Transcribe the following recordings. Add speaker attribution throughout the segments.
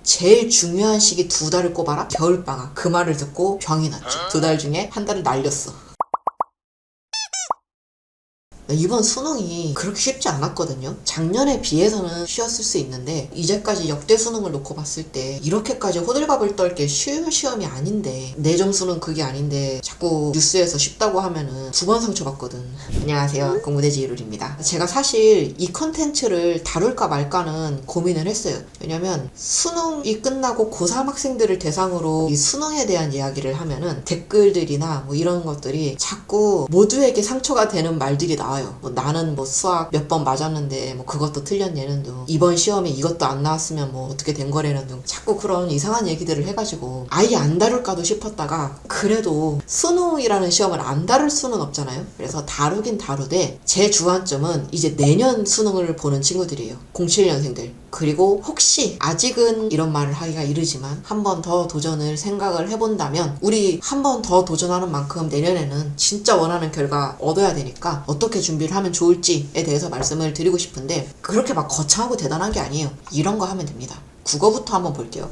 Speaker 1: 제일 중요한 시기 2달을 꼽아라? 겨울방학. 그 말을 듣고 병이 났죠. 2달 중에 1달을 날렸어. 이번 수능이 그렇게 쉽지 않았거든요. 작년에 비해서는 쉬웠을 수 있는데 이제까지 역대 수능을 놓고 봤을 때 이렇게까지 호들갑을 떨 게 쉬운 시험이 아닌데, 내 점수는 그게 아닌데 자꾸 뉴스에서 쉽다고 하면은 2번 상처받거든. 안녕하세요, 공부대지 이룰입니다. 제가 사실 이 컨텐츠를 다룰까 말까는 고민을 했어요. 왜냐면 수능이 끝나고 고3 학생들을 대상으로 이 수능에 대한 이야기를 하면은 댓글들이나 뭐 이런 것들이 자꾸 모두에게 상처가 되는 말들이 나와요. 뭐 나는 뭐 수학 몇 번 맞았는데 뭐 그것도 틀렸냐는 둥, 이번 시험에 이것도 안 나왔으면 뭐 어떻게 된 거라는 둥, 자꾸 그런 이상한 얘기들을 해가지고 아예 안 다룰까도 싶었다가, 그래도 수능이라는 시험을 안 다룰 수는 없잖아요. 그래서 다루긴 다루되 제 주안점은 이제 내년 수능을 보는 친구들이에요. 07년생들. 그리고 혹시 아직은 이런 말을 하기가 이르지만 한 번 더 도전을 생각을 해본다면, 우리 한 번 더 도전하는 만큼 내년에는 진짜 원하는 결과 얻어야 되니까 어떻게 준비를 하면 좋을지에 대해서 말씀을 드리고 싶은데, 그렇게 막 거창하고 대단한 게 아니에요. 이런 거 하면 됩니다. 국어부터 한번 볼게요.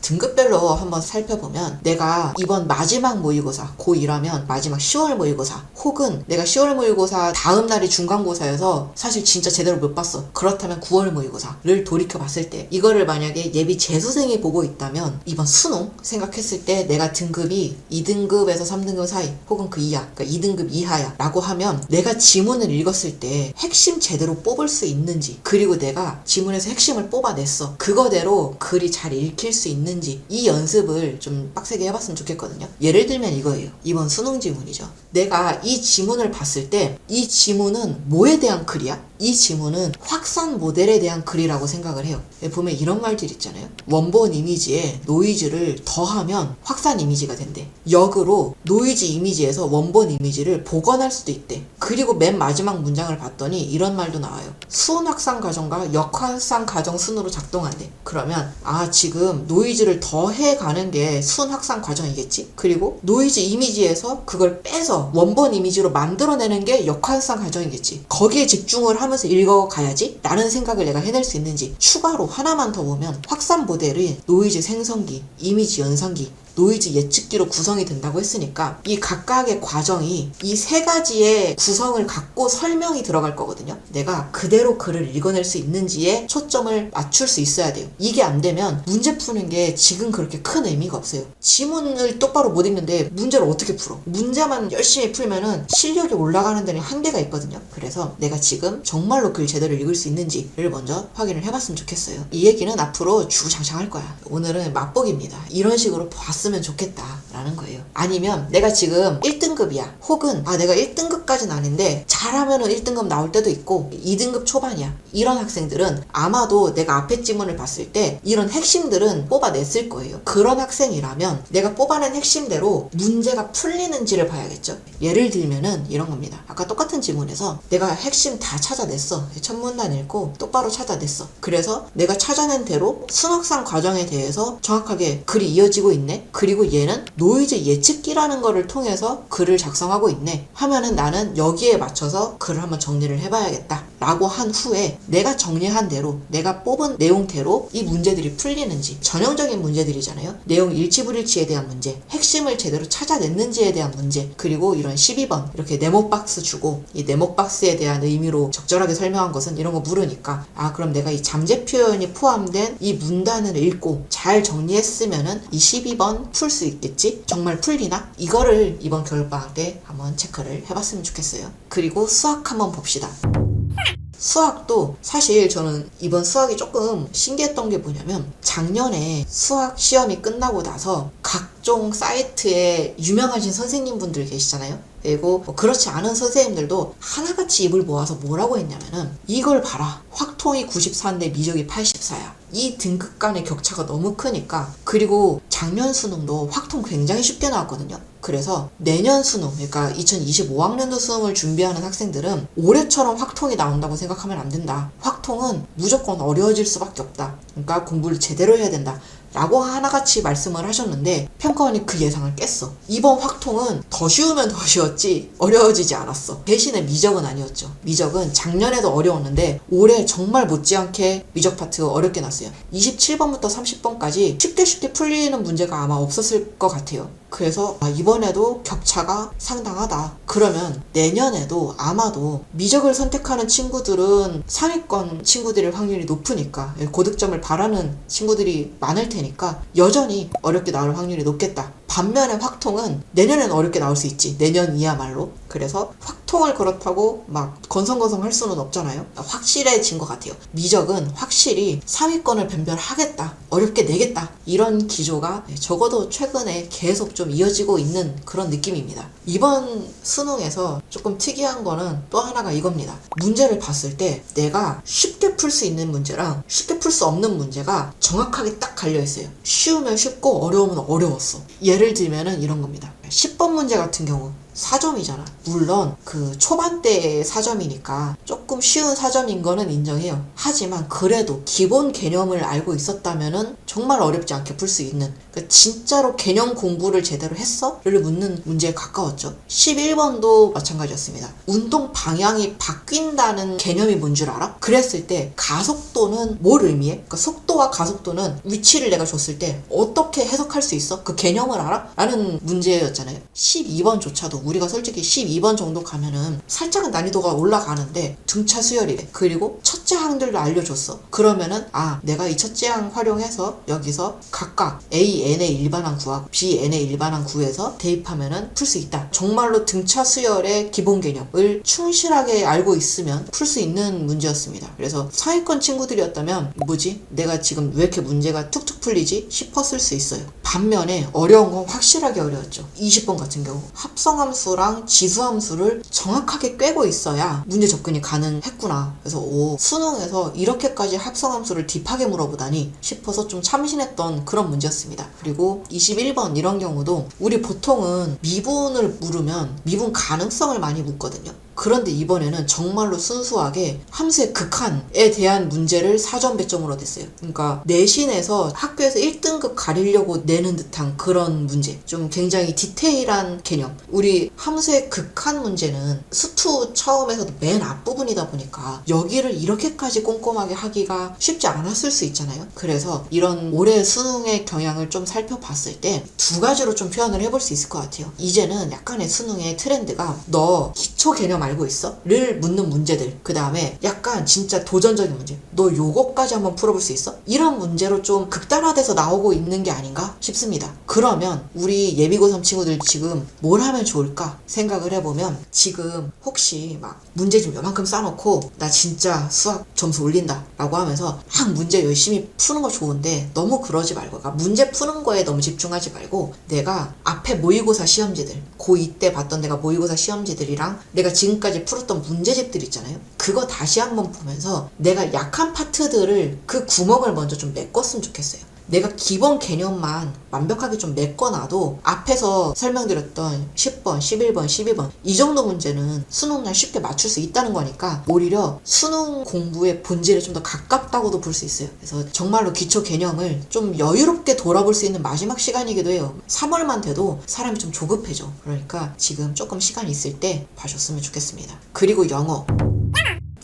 Speaker 1: 등급별로 한번 살펴보면, 내가 이번 마지막 모의고사 고1하면 마지막 10월 모의고사, 혹은 내가 10월 모의고사 다음 날이 중간고사여서 사실 진짜 제대로 못 봤어. 그렇다면 9월 모의고사를 돌이켜봤을 때, 이거를 만약에 예비 재수생이 보고 있다면 이번 수능 생각했을 때 내가 등급이 2등급에서 3등급 사이 혹은 그 이하, 그러니까 2등급 이하야 라고 하면, 내가 지문을 읽었을 때 핵심 제대로 뽑을 수 있는지, 그리고 내가 지문에서 핵심을 뽑아냈어, 그거대로 글이 잘 읽힐 수 있는지, 이 연습을 좀 빡세게 해봤으면 좋겠거든요. 예를 들면 이거예요. 이번 수능 지문이죠. 내가 이 지문을 봤을 때 이 지문은 뭐에 대한 글이야? 이 지문은 확산 모델에 대한 글이라고 생각을 해요. 보면 이런 말들 있잖아요. 원본 이미지에 노이즈를 더하면 확산 이미지가 된대. 역으로 노이즈 이미지에서 원본 이미지를 복원할 수도 있대. 그리고 맨 마지막 문장을 봤더니 이런 말도 나와요. 수은 확산 과정과 역 확산 과정 순으로 작동한대. 그러면 지금 노이즈를 더해가는 게 수은 확산 과정이겠지? 그리고 노이즈 이미지에서 그걸 빼서 원본 이미지로 만들어내는 게 역 확산 과정이겠지. 거기에 집중을 하면서 읽어가야지 라는 생각을 내가 해낼 수 있는지, 추가로 하나만 더 보면 확산 모델이 노이즈 생성기, 이미지 연산기, 노이즈 예측기로 구성이 된다고 했으니까 이 각각의 과정이 이 3가지의 구성을 갖고 설명이 들어갈 거거든요. 내가 그대로 글을 읽어낼 수 있는지에 초점을 맞출 수 있어야 돼요. 이게 안 되면 문제 푸는 게 지금 그렇게 큰 의미가 없어요. 지문을 똑바로 못 읽는데 문제를 어떻게 풀어? 문제만 열심히 풀면은 실력이 올라가는 데는 한계가 있거든요. 그래서 내가 지금 정말로 글 제대로 읽을 수 있는지를 먼저 확인을 해봤으면 좋겠어요. 이 얘기는 앞으로 주구장창 할 거야. 오늘은 맛보기입니다. 이런 식으로 봤으면 좋겠다 라는 거예요. 아니면 내가 지금 1등급이야, 혹은 내가 1등급까지는 아닌데 잘하면은 1등급 나올 때도 있고 2등급 초반이야, 이런 학생들은 아마도 내가 앞에 지문을 봤을 때 이런 핵심들은 뽑아냈을 거예요. 그런 학생이라면 내가 뽑아낸 핵심대로 문제가 풀리는지를 봐야겠죠. 예를 들면은 이런 겁니다. 아까 똑같은 지문에서 내가 핵심 다 찾아냈어. 첫 문단 읽고 똑바로 찾아냈어. 그래서 내가 찾아낸 대로 순학산 과정에 대해서 정확하게 글이 이어지고 있네. 그리고 얘는 노이즈 예측기라는 거를 통해서 글을 작성하고 있네 하면은, 나는 여기에 맞춰서 글을 한번 정리를 해봐야겠다 라고 한 후에 내가 정리한 대로, 내가 뽑은 내용대로 이 문제들이 풀리는지, 전형적인 문제들이잖아요. 내용 일치불일치에 대한 문제, 핵심을 제대로 찾아냈는지에 대한 문제, 그리고 이런 12번 이렇게 네모박스 주고 이 네모박스에 대한 의미로 적절하게 설명한 것은 이런 거 물으니까, 그럼 내가 이 잠재 표현이 포함된 이 문단을 읽고 잘 정리했으면은 이 12번 풀 수 있겠지? 정말 풀리나? 이거를 이번 겨울방학 때 한번 체크를 해봤으면 좋겠어요. 그리고 수학 한번 봅시다. 수학도 사실 저는 이번 수학이 조금 신기했던 게 뭐냐면, 작년에 수학 시험이 끝나고 나서 각종 사이트에 유명하신 선생님분들 계시잖아요. 그리고 그렇지 않은 선생님들도 하나같이 입을 모아서 뭐라고 했냐면은, 이걸 봐라, 확통이 94인데 미적이 84야. 이 등급 간의 격차가 너무 크니까. 그리고 작년 수능도 확통 굉장히 쉽게 나왔거든요. 그래서 내년 수능, 그러니까 2025학년도 수능을 준비하는 학생들은 올해처럼 확통이 나온다고 생각하면 안 된다. 확통은 무조건 어려워질 수밖에 없다. 그러니까 공부를 제대로 해야 된다 라고 하나같이 말씀을 하셨는데 평가원이 그 예상을 깼어. 이번 확통은 더 쉬우면 더 쉬웠지 어려워지지 않았어. 대신에 미적은 아니었죠. 미적은 작년에도 어려웠는데 올해 정말 못지않게 미적 파트 어렵게 났어요. 27번부터 30번까지 쉽게 풀리는 문제가 아마 없었을 것 같아요. 그래서 이번에도 격차가 상당하다. 그러면 내년에도 아마도 미적을 선택하는 친구들은 상위권 친구들일 확률이 높으니까, 고득점을 바라는 친구들이 많을 테니까 여전히 어렵게 나올 확률이 높겠다. 반면에 확통은 내년엔 어렵게 나올 수 있지. 내년이야말로. 그래서 확통을 그렇다고 막 건성건성 할 수는 없잖아요. 확실해진 것 같아요. 미적은 확실히 상위권을 변별하겠다. 어렵게 내겠다. 이런 기조가 적어도 최근에 계속 좀 이어지고 있는 그런 느낌입니다. 이번 수능에서 조금 특이한 거는 또 하나가 이겁니다. 문제를 봤을 때 내가 쉽게 풀 수 있는 문제랑 쉽게 풀 수 없는 문제가 정확하게 딱 갈려있어요. 쉬우면 쉽고 어려우면 어려웠어. 예를 들면은 이런 겁니다. 10번 문제 같은 경우 4점이잖아. 물론 그 초반대의 4점이니까 조금 쉬운 4점인 거는 인정해요. 하지만 그래도 기본 개념을 알고 있었다면은 정말 어렵지 않게 풀 수 있는, 그러니까 진짜로 개념 공부를 제대로 했어? 를 묻는 문제에 가까웠죠. 11번도 마찬가지였습니다. 운동 방향이 바뀐다는 개념이 뭔 줄 알아? 그랬을 때 가속도는 뭘 의미해? 그러니까 속도와 가속도는 위치를 내가 줬을 때 어떻게 해석할 수 있어? 그 개념을 알아? 라는 문제였잖아요. 12번조차도 우리가 솔직히 12번 정도 가면은 살짝은 난이도가 올라가는데 등차 수열이래. 그리고 첫째 항들도 알려줬어. 그러면은 내가 이 첫째 항 활용해서 여기서 각각 A, N의 일반항 구하고 B, N의 일반항 구해서 대입하면은 풀 수 있다. 정말로 등차 수열의 기본 개념을 충실하게 알고 있으면 풀 수 있는 문제였습니다. 그래서 상위권 친구들이었다면 뭐지? 내가 지금 왜 이렇게 문제가 툭툭 풀리지? 싶었을 수 있어요. 반면에 어려운 건 확실하게 어려웠죠. 20번 같은 경우 합성함수랑 지수함수를 정확하게 꿰고 있어야 문제 접근이 가능했구나. 그래서 수능에서 이렇게까지 합성함수를 딥하게 물어보다니 싶어서 좀 참신했던 그런 문제였습니다. 그리고 21번 이런 경우도 우리 보통은 미분을 물으면 미분 가능성을 많이 묻거든요. 그런데 이번에는 정말로 순수하게 함수의 극한에 대한 문제를 4점 배점으로 냈어요. 그러니까 내신에서 학교에서 1등급 가리려고 내는 듯한 그런 문제. 좀 굉장히 디테일한 개념. 우리 함수의 극한 문제는 수투 처음에서도 맨 앞부분이다 보니까 여기를 이렇게까지 꼼꼼하게 하기가 쉽지 않았을 수 있잖아요. 그래서 이런 올해 수능의 경향을 좀 살펴봤을 때 두 가지로 좀 표현을 해볼 수 있을 것 같아요. 이제는 약간의 수능의 트렌드가 너 기초 개념 알고 있어? 를 묻는 문제들. 그 다음에 약간 진짜 도전적인 문제. 너 요거까지 한번 풀어볼 수 있어? 이런 문제로 좀 극단화돼서 나오고 있는 게 아닌가 싶습니다. 그러면 우리 예비고3 친구들 지금 뭘 하면 좋을까 생각을 해보면, 지금 혹시 막 문제 좀 요만큼 쌓아놓고 나 진짜 수학 점수 올린다 라고 하면서 막 문제 열심히 푸는 거 좋은데 너무 그러지 말고, 그러니까 문제 푸는 거에 너무 집중하지 말고 내가 앞에 모의고사 시험지들, 고2 때 봤던 내가 모의고사 시험지들이랑 내가 지금까지 풀었던 문제집들 있잖아요. 그거 다시 한번 보면서 내가 약한 파트들을 그 구멍을 먼저 좀 메꿨으면 좋겠어요. 내가 기본 개념만 완벽하게 좀 메꿔놔도 앞에서 설명드렸던 10번, 11번, 12번 이 정도 문제는 수능날 쉽게 맞출 수 있다는 거니까 오히려 수능 공부의 본질에 좀 더 가깝다고도 볼 수 있어요. 그래서 정말로 기초 개념을 좀 여유롭게 돌아볼 수 있는 마지막 시간이기도 해요. 3월만 돼도 사람이 좀 조급해져. 그러니까 지금 조금 시간 있을 때 봐줬으면 좋겠습니다. 그리고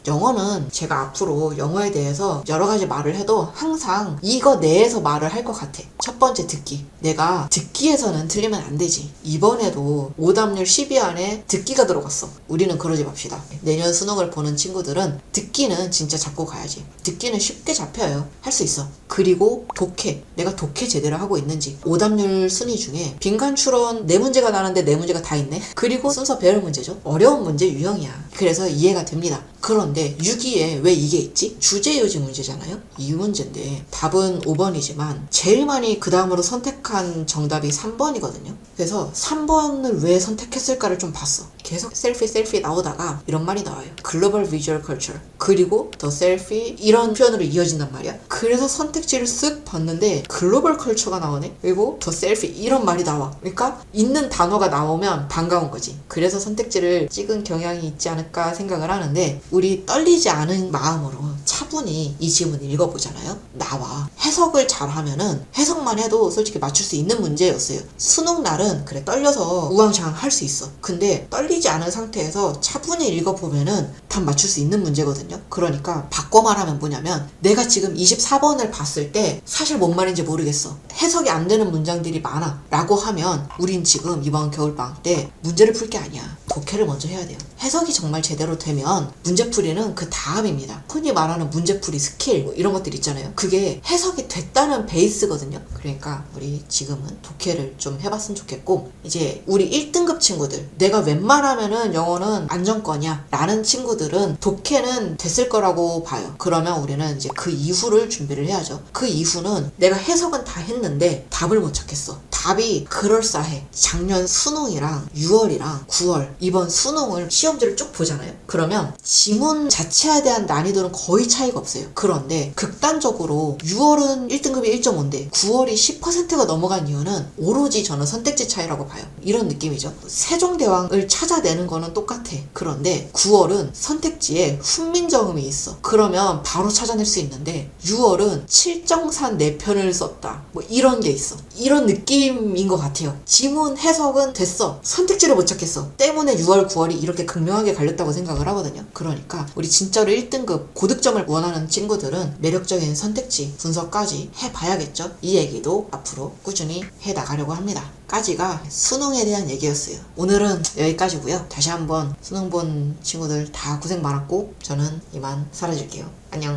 Speaker 1: 영어는 제가 앞으로 영어에 대해서 여러 가지 말을 해도 항상 이거 내에서 말을 할 것 같아. 첫 번째, 듣기. 내가 듣기에서는 틀리면 안 되지. 이번에도 오답률 10위 안에 듣기가 들어갔어. 우리는 그러지 맙시다. 내년 수능을 보는 친구들은 듣기는 진짜 잡고 가야지. 듣기는 쉽게 잡혀요. 할 수 있어. 그리고 독해. 내가 독해 제대로 하고 있는지. 오답률 순위 중에 빈칸 추론 4문제가 나는데 4문제가 다 있네. 그리고 순서 배열 문제죠. 어려운 문제 유형이야. 그래서 이해가 됩니다. 그런데 6위에 왜 이게 있지? 주제요지 문제잖아요? 이 문제인데 답은 5번이지만 제일 많이 그 다음으로 선택한 정답이 3번이거든요. 그래서 3번을 왜 선택했을까를 좀 봤어. 계속 셀피 나오다가 이런 말이 나와요. 글로벌 비주얼 컬처. 그리고 더 셀피 이런 표현으로 이어진단 말이야. 그래서 선택지를 쓱 봤는데 글로벌 컬처가 나오네. 그리고 더 셀피 이런 말이 나와. 그러니까 있는 단어가 나오면 반가운 거지. 그래서 선택지를 찍은 경향이 있지 않을까 생각을 하는데, 우리 떨리지 않은 마음으로 차분히 이 지문을 읽어보잖아요. 나와. 해석을 잘하면은 해석만 해도 솔직히 맞출 수 있는 문제였어요. 수능 날은 그래 떨려서 우왕좌왕 할 수 있어. 근데 떨리지 않은 상태에서 차분히 읽어보면은 답 맞출 수 있는 문제거든요. 그러니까 바꿔 말하면 뭐냐면 내가 지금 24번을 봤을 때 사실 뭔 말인지 모르겠어. 해석이 안 되는 문장들이 많아. 라고 하면 우린 지금 이번 겨울방학 때 문제를 풀 게 아니야. 독해를 먼저 해야 돼요. 해석이 정말 제대로 되면 문제풀이는 그 다음입니다. 흔히 말하는 문제풀이 스킬 뭐 이런 것들 있잖아요. 그게 해석이 됐다는 베이스거든요. 그러니까 우리 지금은 독해를 좀 해봤으면 좋겠고 이제 우리 1등급 친구들 내가 웬만하면은 영어는 안정권이야 라는 친구들은 독해는 됐을 거라고 봐요. 그러면 우리는 이제 그 이후를 준비를 해야죠. 그 이후는 내가 해석은 다 했는데 답을 못 찾겠어. 답이 그럴싸해. 작년 수능이랑 6월이랑 9월 이번 수능을 시험지를 쭉 보잖아요. 그러면 지문 자체에 대한 난이도는 거의 차이가 없어요. 그런데 극단적으로 6월은 1등급이 1.5인데 9월이 10%가 넘어간 이유는 오로지 저는 선택지 차이라고 봐요. 이런 느낌이죠. 세종대왕을 찾아내는 거는 똑같아. 그런데 9월은 선택지에 훈민정음이 있어. 그러면 바로 찾아낼 수 있는데 6월은 칠정산 4편을 썼다. 뭐 이런 게 있어. 이런 느낌인 것 같아요. 지문 해석은 됐어. 선택지를 못 찾겠어. 때문에 6월, 9월이 이렇게 극명하게 갈렸다고 생각을 하거든요. 그러니까 우리 진짜로 1등급 고득점을 원하는 친구들은 매력적인 선택지 분석까지 해봐야겠죠. 이 얘기도 앞으로 꾸준히 해나가려고 합니다. 까지가 수능에 대한 얘기였어요. 오늘은 여기까지고요. 다시 한번 수능 본 친구들 다 고생 많았고 저는 이만 사라질게요. 안녕.